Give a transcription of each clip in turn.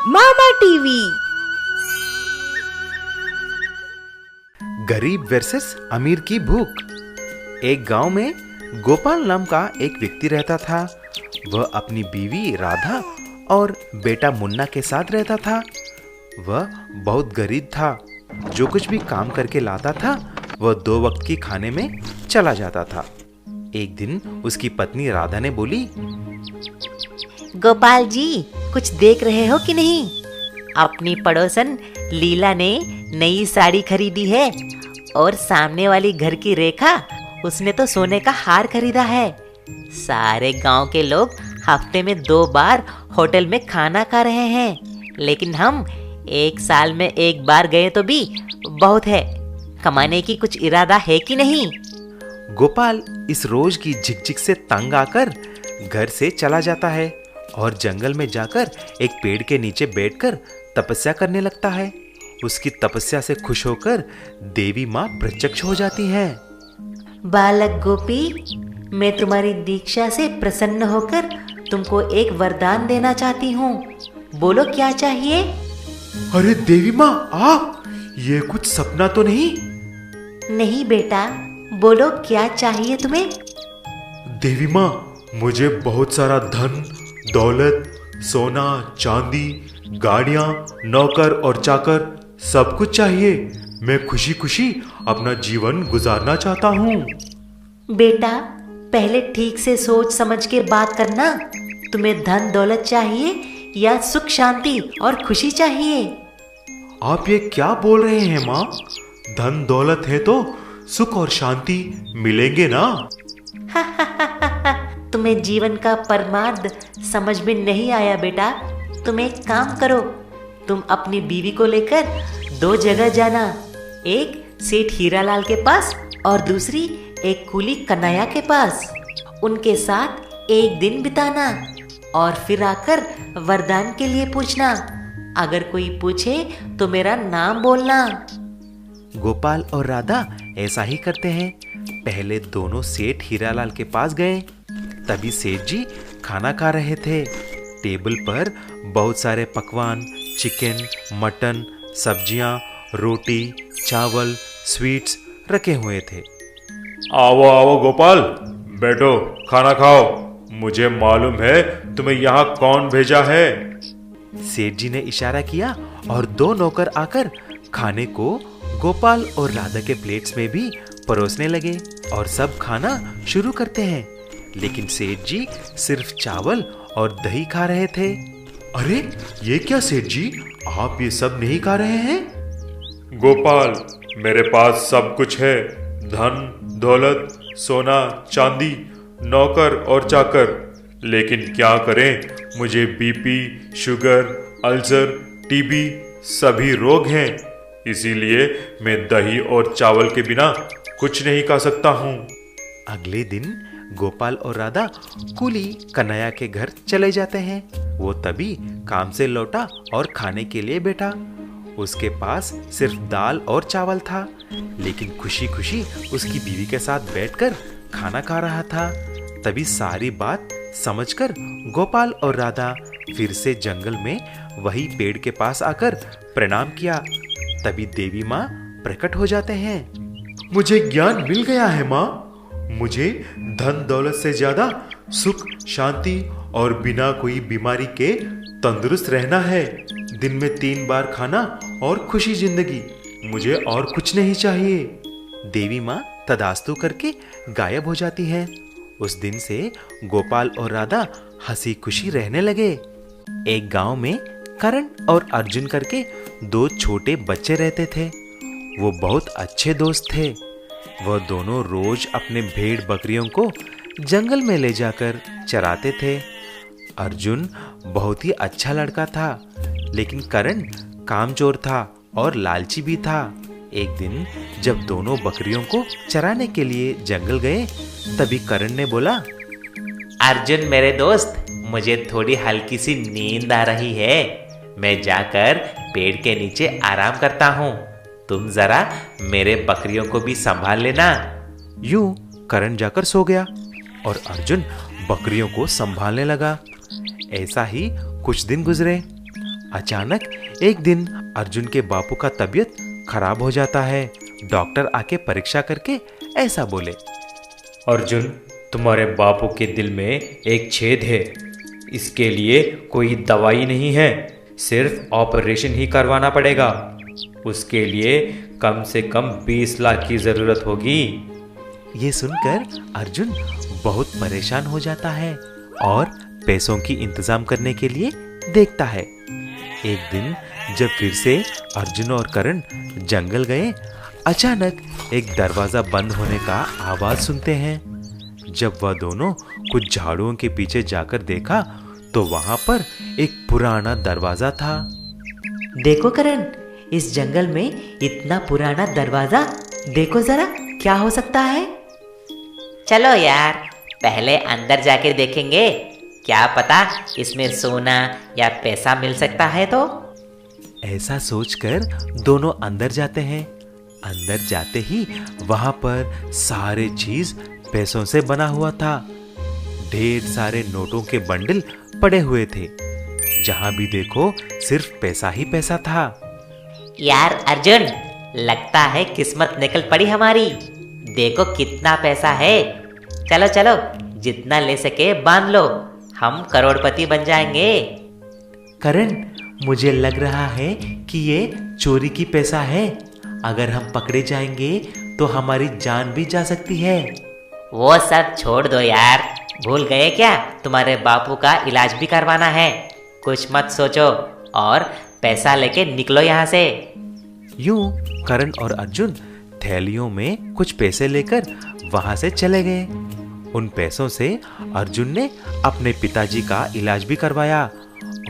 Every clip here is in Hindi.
मामा टीवी। गरीब वर्सेस अमीर की भूख। एक गांव में गोपाल नाम का एक व्यक्ति रहता था। वह अपनी बीवी राधा और बेटा मुन्ना के साथ रहता था। वह बहुत गरीब था। जो कुछ भी काम करके लाता था वह 2 वक्त की खाने में चला जाता था। एक दिन उसकी पत्नी राधा ने बोली, गोपाल जी, कुछ देख रहे हो कि नहीं? अपनी पड़ोसन लीला ने नई साड़ी खरीदी है और सामने वाली घर की रेखा, उसने तो सोने का हार खरीदा है। सारे गांव के लोग हफ्ते में 2 बार होटल में खाना खा रहे हैं, लेकिन हम 1 साल में 1 बार गए तो भी बहुत है। कमाने की कुछ इरादा है कि नहीं? गोपाल इस रोज की झिकझिक से तंग आकर घर से चला जाता है और जंगल में जाकर एक पेड़ के नीचे बैठकर तपस्या करने लगता है। उसकी तपस्या से खुश होकर देवी माँ प्रत्यक्ष हो जाती हैं। बालक गोपी, मैं तुम्हारी दीक्षा से प्रसन्न होकर तुमको एक वरदान देना चाहती हूँ। बोलो क्या चाहिए? अरे देवी माँ, आप ये कुछ सपना तो नहीं? नहीं बेटा, बोलो क्या चाहिए तुम्हें? देवी माँ, मुझे बहुत सारा धन दौलत, सोना चांदी, गाड़ियां, नौकर और चाकर सब कुछ चाहिए। मैं खुशी खुशी अपना जीवन गुजारना चाहता हूँ। बेटा, पहले ठीक से सोच समझ के बात करना। तुम्हें धन दौलत चाहिए या सुख शांति और खुशी चाहिए? आप ये क्या बोल रहे हैं माँ? धन दौलत है तो सुख और शांति मिलेंगे ना? तुम्हें जीवन का परमार्थ समझ में नहीं आया बेटा। तुम एक काम करो, तुम अपनी बीवी को लेकर 2 जगह जाना। एक सेठ हीरालाल के पास और दूसरी एक कूली कन्हैया के पास। उनके साथ एक दिन बिताना और फिर आकर वरदान के लिए पूछना। अगर कोई पूछे तो मेरा नाम बोलना। गोपाल और राधा ऐसा ही करते हैं। पहले दोनों सेठ हीरालाल के पास गए। तभी सेठ जी खाना खा रहे थे। टेबल पर बहुत सारे पकवान, चिकन, मटन, सब्जियां, रोटी, चावल, स्वीट्स रखे हुए थे। आओ आओ गोपाल, बैठो, खाना खाओ। मुझे मालूम है तुम्हें यहाँ कौन भेजा है। सेठ जी ने इशारा किया और 2 नौकर आकर खाने को गोपाल और राधा के प्लेट्स में भी परोसने लगे और सब खाना शुरू करते हैं। लेकिन सेठ जी सिर्फ चावल और दही खा रहे थे। अरे ये क्या सेठ जी, आप ये सब नहीं खा रहे हैं? गोपाल, मेरे पास सब कुछ है। धन दौलत, सोना चांदी, नौकर और चाकर। लेकिन क्या करें, मुझे बीपी, शुगर, अल्सर, टीबी सभी रोग हैं। इसीलिए मैं दही और चावल के बिना कुछ नहीं खा सकता हूँ। अगले दिन गोपाल और राधा कूली कन्हैया के घर चले जाते हैं। वो तभी काम से लौटा और खाने के लिए बैठा। उसके पास सिर्फ दाल और चावल था, लेकिन खुशी खुशी उसकी बीवी के साथ बैठकर खाना खा रहा था। तभी सारी बात समझकर गोपाल और राधा फिर से जंगल में वही पेड़ के पास आकर प्रणाम किया। तभी देवी माँ प्रकट हो जाते हैं। मुझे ज्ञान मिल गया है माँ। मुझे धन दौलत से ज्यादा सुख शांति और बिना कोई बीमारी के तंदुरुस्त रहना है। दिन में 3 बार खाना और खुशी जिंदगी। मुझे और कुछ नहीं चाहिए। देवी माँ तदास्तु करके गायब हो जाती है। उस दिन से गोपाल और राधा हंसी खुशी रहने लगे। एक गांव में करण और अर्जुन करके 2 छोटे बच्चे रहते थे। वो बहुत अच्छे दोस्त थे। वह दोनों रोज अपने भेड़ बकरियों को जंगल में ले जाकर चराते थे। अर्जुन बहुत ही अच्छा लड़का था, लेकिन करण कामचोर था और लालची भी था। एक दिन जब दोनों बकरियों को चराने के लिए जंगल गए, तभी करण ने बोला, अर्जुन मेरे दोस्त, मुझे थोड़ी हल्की सी नींद आ रही है। मैं जाकर पेड़ के नीचे आराम करता हूँ। तुम जरा मेरे बकरियों को भी संभाल लेना। यूं करण जाकर सो गया और अर्जुन बकरियों को संभालने लगा। ऐसा ही कुछ दिन गुजरे। अचानक एक दिन अर्जुन के बापू का तबीयत खराब हो जाता है। डॉक्टर आके परीक्षा करके ऐसा बोले, अर्जुन, तुम्हारे बापू के दिल में एक छेद है। इसके लिए कोई दवाई नहीं है, सिर्फ ऑपरेशन ही करवाना पड़ेगा। उसके लिए कम से कम 20 लाख की जरूरत होगी। ये सुनकर अर्जुन बहुत परेशान हो जाता है और पैसों की इंतजाम करने के लिए देखता है। एक दिन जब फिर से अर्जुन और करण जंगल गए, अचानक एक दरवाजा बंद होने का आवाज सुनते हैं। जब वह दोनों कुछ झाड़ुओं के पीछे जाकर देखा तो वहां पर एक पुराना दरवाजा था। देखो करण, इस जंगल में इतना पुराना दरवाजा, देखो जरा क्या हो सकता है। चलो यार, पहले अंदर जाकर देखेंगे, क्या पता इसमें सोना या पैसा मिल सकता है। तो ऐसा सोचकर दोनों अंदर जाते हैं। अंदर जाते ही वहां पर सारे चीज पैसों से बना हुआ था। ढेर सारे नोटों के बंडल पड़े हुए थे। जहां भी देखो सिर्फ पैसा ही पैसा था। यार अर्जुन, लगता है किस्मत निकल पड़ी हमारी। देखो कितना पैसा है। चलो चलो, जितना ले सके बांध लो, हम करोड़पति बन जाएंगे। करण, मुझे लग रहा है कि ये चोरी की पैसा है। अगर हम पकड़े जाएंगे तो हमारी जान भी जा सकती है। वो सब छोड़ दो यार, भूल गए क्या तुम्हारे बापू का इलाज भी करवाना है। कुछ मत सोचो और पैसा लेके निकलो यहाँ से। यूं करण और अर्जुन थैलियों में कुछ पैसे लेकर वहां से चले गए। उन पैसों से अर्जुन ने अपने पिताजी का इलाज भी करवाया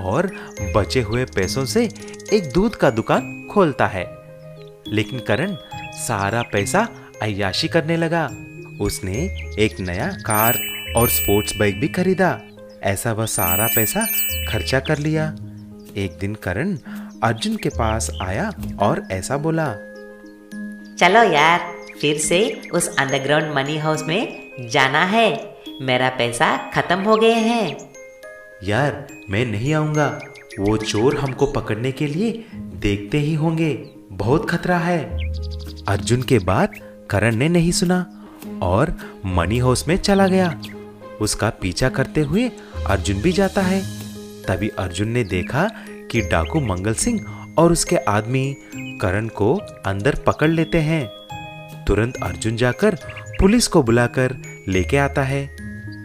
और बचे हुए पैसों से एक दूध का दुकान खोलता है। लेकिन करण सारा पैसा अय्याशी करने लगा। उसने एक नया कार और स्पोर्ट्स बाइक भी खरीदा। ऐसा वह सारा पैसा खर्चा कर लिया। एक दिन करण अर्जुन के पास आया और ऐसा बोला, चलो यार, फिर से उस अंडरग्राउंड मनी हाउस में जाना है। मेरा पैसा खत्म हो गए हैं। यार मैं नहीं आऊंगा, वो चोर हमको पकड़ने के लिए देखते ही होंगे, बहुत खतरा है। अर्जुन के बात करण ने नहीं सुना और मनी हाउस में चला गया। उसका पीछा करते हुए अर्जुन भी जाता है। तभी अर्जुन ने देखा कि डाकू मंगल सिंह और उसके आदमी करण को अंदर पकड़ लेते हैं। तुरंत अर्जुन जाकर पुलिस को बुलाकर लेके आता है।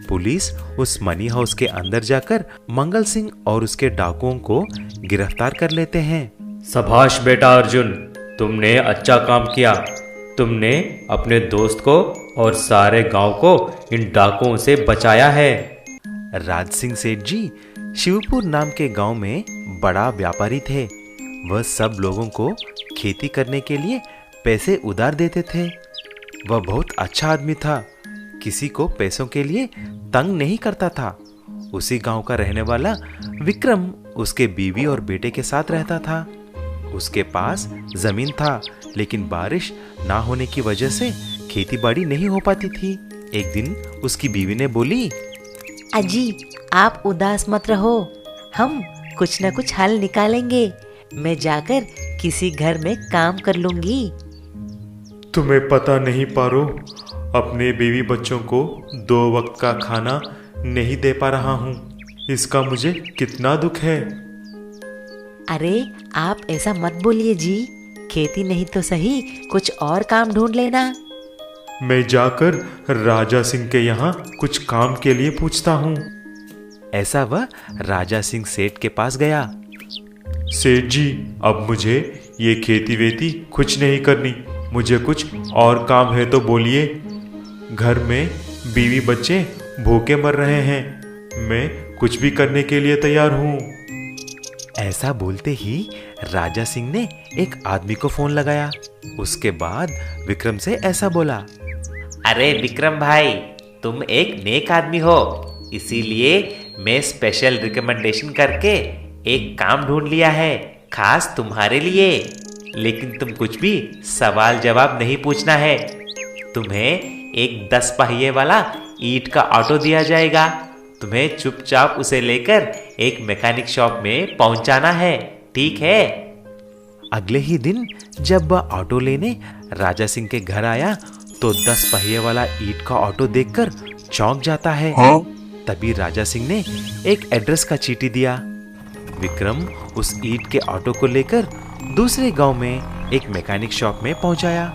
पुलिस उस मनी हाउस के अंदर जाकर मंगल सिंह और उसके डाकुओं को गिरफ्तार कर लेते हैं। शाबाश बेटा अर्जुन, तुमने अच्छा काम किया। तुमने अपने दोस्त को और सारे गांव को इन डाकुओं से बचाया है। राज सिंह सेठ जी शिवपुर नाम के गांव में बड़ा व्यापारी थे। वह सब लोगों को खेती करने के लिए पैसे उधार देते थे। वह बहुत अच्छा आदमी था, किसी को पैसों के लिए तंग नहीं करता था। उसी गांव का रहने वाला विक्रम उसके बीवी और बेटे के साथ रहता था। उसके पास जमीन था, लेकिन बारिश ना होने की वजह से खेती बाड़ी नहीं हो पाती थी। एक दिन उसकी बीवी ने बोली, अजी आप उदास मत रहो, हम कुछ न कुछ हल निकालेंगे। मैं जाकर किसी घर में काम कर लूंगी। तुम्हें पता नहीं पारो, अपने बीवी बच्चों को 2 वक्त का खाना नहीं दे पा रहा हूँ। इसका मुझे कितना दुख है। अरे आप ऐसा मत बोलिए जी, खेती नहीं तो सही कुछ और काम ढूंढ लेना। मैं जाकर राजा सिंह के यहाँ कुछ काम के लिए पूछता हूँ। ऐसा वह राजा सिंह सेठ के पास गया। सेठ जी, अब मुझे ये खेती वेती कुछ नहीं करनी, मुझे कुछ और काम है तो बोलिए। घर में बीवी बच्चे भूखे मर रहे हैं, मैं कुछ भी करने के लिए तैयार हूँ। ऐसा बोलते ही राजा सिंह ने एक आदमी को फोन लगाया। उसके बाद विक्रम से ऐसा बोला, अरे विक्रम भाई, तुम एक नेक आदमी हो, इसीलिए मैं स्पेशल रिकमेंडेशन करके एक काम ढूंढ लिया है खास तुम्हारे लिए। लेकिन तुम कुछ भी सवाल जवाब नहीं पूछना है। तुम्हें एक 10 पहिए वाला ईंट का ऑटो दिया जाएगा। तुम्हें चुपचाप उसे लेकर एक मैकेनिक शॉप में पहुंचाना है, ठीक है? अगले ही दिन जब वह ऑटो लेने राजा सिंह के घर आया तो 10 पहिए वाला ईंट का ऑटो देखकर चौंक जाता है। तभी राजा सिंह ने एक एड्रेस का चीटी दिया। विक्रम उस ईंट के ऑटो को लेकर दूसरे गांव में एक मैकेनिक शॉप में पहुंचाया।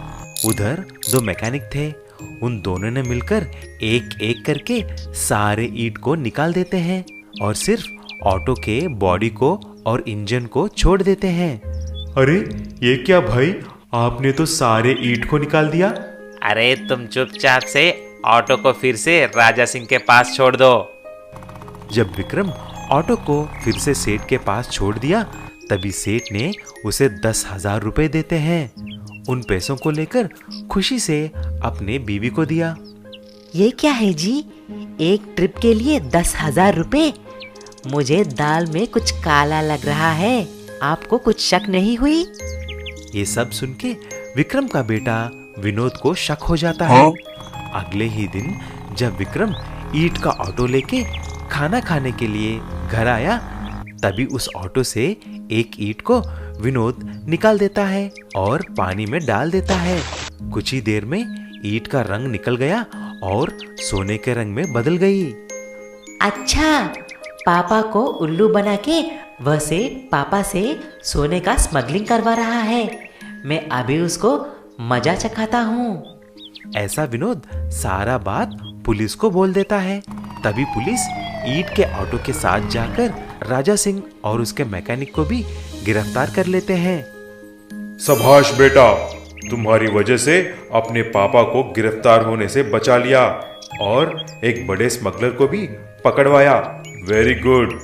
उधर 2 मैकेनिक थे। उन दोनों ने मिलकर एक एक करके सारे ईंट को निकाल देते हैं और सिर्फ ऑटो के बॉडी को और इंजन को छोड़ देते हैं। अरे ये क्या भाई, आपने तो सारे ईंट को निकाल दिया। अरे तुम चुपचाप से ऑटो को फिर से राजा सिंह के पास छोड़ दो। जब विक्रम ऑटो को फिर से सेठ के पास छोड़ दिया तभी सेठ ने उसे 10,000 रुपए देते हैं। उन पैसों को लेकर खुशी से अपने बीवी को दिया। ये क्या है जी, एक ट्रिप के लिए 10,000 रुपए? मुझे दाल में कुछ काला लग रहा है, आपको कुछ शक नहीं हुई? ये सब सुन के विक्रम का बेटा विनोद को शक हो जाता है। अगले ही दिन जब विक्रम ईंट का ऑटो लेके खाना खाने के लिए घर आया तभी उस ऑटो से एक ईंट को विनोद निकाल देता है और पानी में डाल देता है। कुछ ही देर में ईंट का रंग निकल गया और सोने के रंग में बदल गई। अच्छा, पापा को उल्लू बना के वह सेठ पापा से सोने का स्मगलिंग करवा रहा है। मैं अभी उसको मजा चखाता हूँ। ऐसा विनोद सारा बात पुलिस को बोल देता है। तभी पुलिस ईंट के ऑटो के साथ जाकर राजा सिंह और उसके मैकेनिक को भी गिरफ्तार कर लेते हैं। शाबाश बेटा, तुम्हारी वजह से अपने पापा को गिरफ्तार होने से बचा लिया और एक बड़े स्मगलर को भी पकड़वाया। Very good.